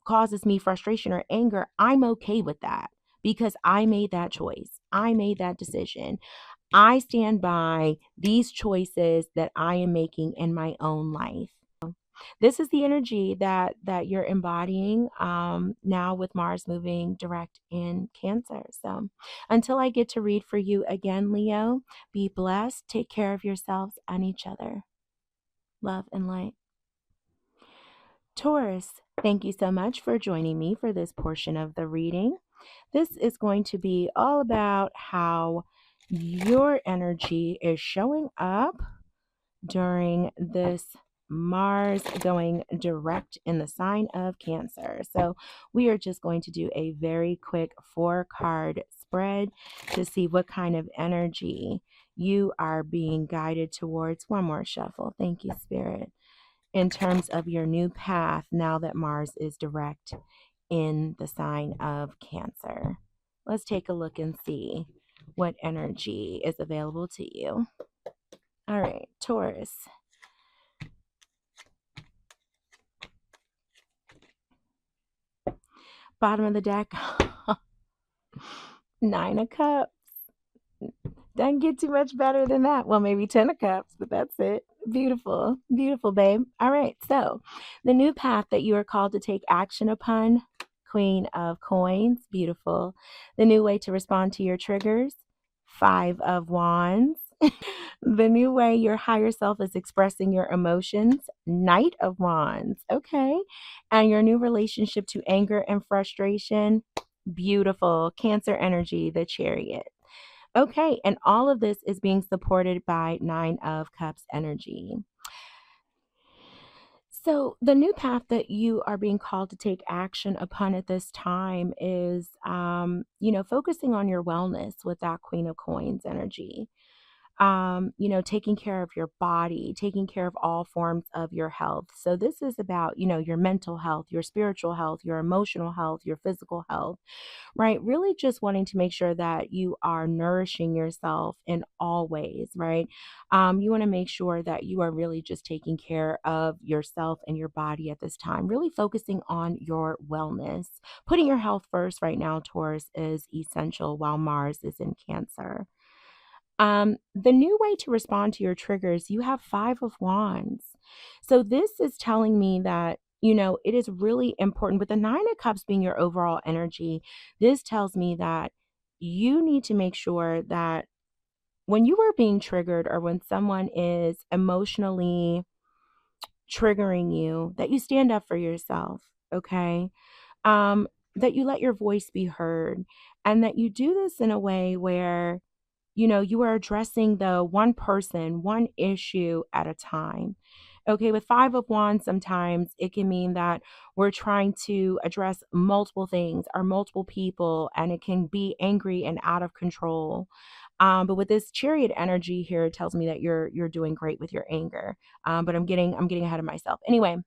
causes me frustration or anger, I'm okay with that because I made that choice. I made that decision. I stand by these choices that I am making in my own life. This is the energy that you're embodying now with Mars moving direct in Cancer. So until I get to read for you again, Leo, be blessed. Take care of yourselves and each other. Love and light. Taurus, thank you so much for joining me for this portion of the reading. This is going to be all about how your energy is showing up during this Mars going direct in the sign of Cancer. So we are just going to do a very quick 4-card spread to see what kind of energy you are being guided towards. One more shuffle. Thank you, Spirit. In terms of your new path now that Mars is direct in the sign of Cancer. Let's take a look and see what energy is available to you. All right, Taurus. Bottom of the deck, 9 of Cups. Doesn't get too much better than that. Well, maybe 10 of Cups, but that's it. Beautiful, beautiful, babe. All right, so the new path that you are called to take action upon, Queen of Coins, beautiful. The new way to respond to your triggers, 5 of Wands. The new way your higher self is expressing your emotions, Knight of Wands. Okay. And your new relationship to anger and frustration, beautiful. Cancer energy, the Chariot. Okay. And all of this is being supported by 9 of Cups energy. So the new path that you are being called to take action upon at this time is, focusing on your wellness with that Queen of Coins energy. Taking care of your body, taking care of all forms of your health. So this is about, your mental health, your spiritual health, your emotional health, your physical health, right? Really just wanting to make sure that you are nourishing yourself in all ways, right? You want to make sure that you are really just taking care of yourself and your body at this time, really focusing on your wellness. Putting your health first right now, Taurus, is essential while Mars is in Cancer. The new way to respond to your triggers, you have 5 of Wands. So this is telling me that, it is really important with the 9 of Cups being your overall energy. This tells me that you need to make sure that when you are being triggered or when someone is emotionally triggering you, that you stand up for yourself, okay? That you let your voice be heard and that you do this in a way where you are addressing the one person, one issue at a time. Okay, with 5 of Wands, sometimes it can mean that we're trying to address multiple things or multiple people, and it can be angry and out of control. But with this Chariot energy here, it tells me that you're doing great with your anger. But I'm getting ahead of myself. Anyway,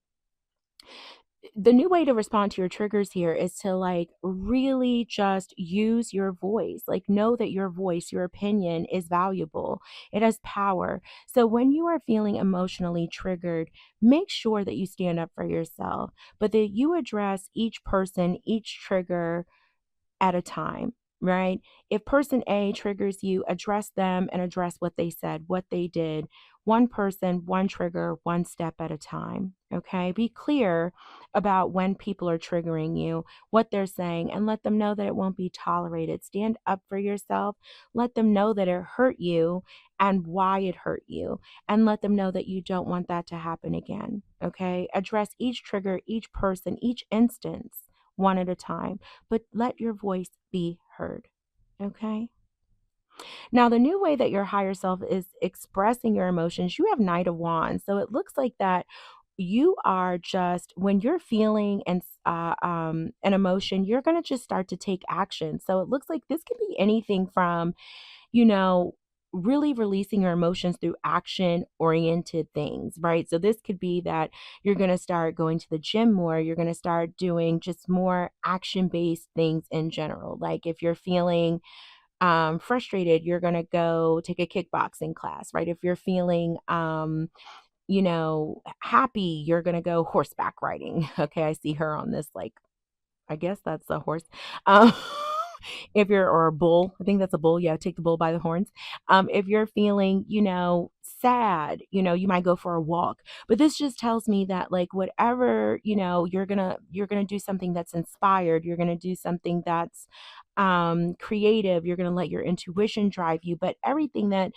the new way to respond to your triggers here is to really just use your voice. Know that your voice, your opinion is valuable. It has power. So when you are feeling emotionally triggered, make sure that you stand up for yourself, but that you address each person, each trigger at a time, right? If person A triggers you, address them and address what they said, what they did. One person, one trigger, one step at a time. Okay. Be clear about when people are triggering you, what they're saying, and let them know that it won't be tolerated. Stand up for yourself. Let them know that it hurt you and why it hurt you, and let them know that you don't want that to happen again. Okay. Address each trigger, each person, each instance one at a time, but let your voice be heard. Okay. Now, the new way that your higher self is expressing your emotions, you have Knight of Wands. So it looks like that you are just, when you're feeling an emotion, you're going to just start to take action. So it looks like this could be anything from, you know, really releasing your emotions through action oriented things, right? So this could be that you're going to start going to the gym more. You're going to start doing just more action based things in general. Like if you're feeling frustrated, you're going to go take a kickboxing class, right? If you're feeling, happy, you're going to go horseback riding. Okay. I see her on this, like, I guess that's a horse. Um, if you're, or a bull, I think that's a bull. Yeah, take the bull by the horns. If you're feeling, sad, you might go for a walk. But this just tells me that, like, whatever, you're gonna do something that's inspired. You're gonna do something that's creative. You're gonna let your intuition drive you. But everything that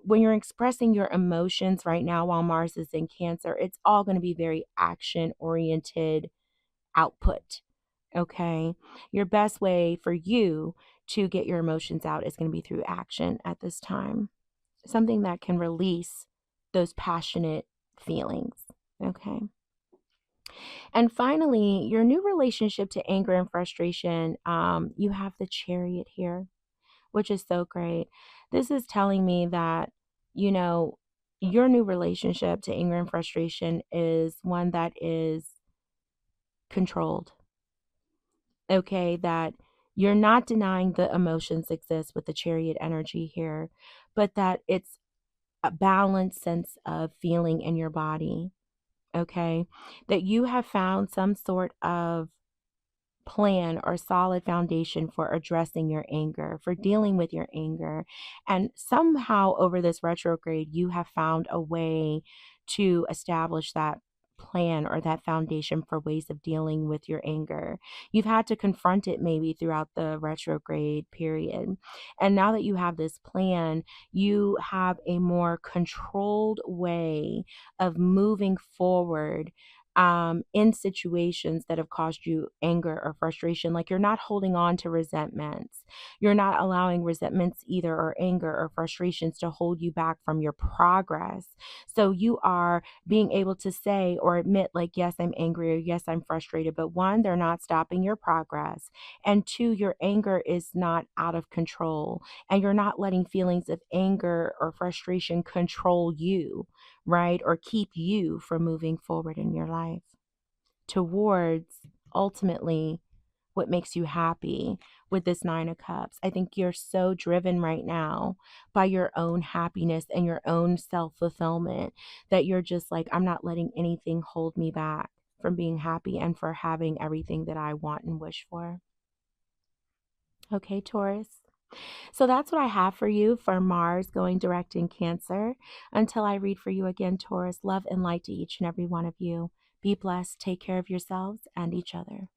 when you're expressing your emotions right now while Mars is in Cancer, it's all gonna be very action oriented output. Okay. Your best way for you to get your emotions out is going to be through action at this time. Something that can release those passionate feelings. Okay. And finally, your new relationship to anger and frustration, you have the Chariot here, which is so great. This is telling me that, you know, your new relationship to anger and frustration is one that is controlled. Okay, that you're not denying the emotions exist with the Chariot energy here, but that it's a balanced sense of feeling in your body. Okay, that you have found some sort of plan or solid foundation for addressing your anger, for dealing with your anger. And somehow over this retrograde, you have found a way to establish that plan or that foundation for ways of dealing with your anger. You've had to confront it maybe throughout the retrograde period. And now that you have this plan, you have a more controlled way of moving forward in situations that have caused you anger or frustration. Like you're not holding on to resentments. You're not allowing resentments either, or anger or frustrations, to hold you back from your progress. So you are being able to say or admit, like, yes, I'm angry, or yes, I'm frustrated. But one, they're not stopping your progress. And two, your anger is not out of control. And you're not letting feelings of anger or frustration control you, right? Or keep you from moving forward in your life towards ultimately what makes you happy with this Nine of Cups. I think you're so driven right now by your own happiness and your own self-fulfillment that you're just like, I'm not letting anything hold me back from being happy and for having everything that I want and wish for. Okay, Taurus. So that's what I have for you for Mars going direct in Cancer. Until I read for you again, Taurus, love and light to each and every one of you. Be blessed. Take care of yourselves and each other.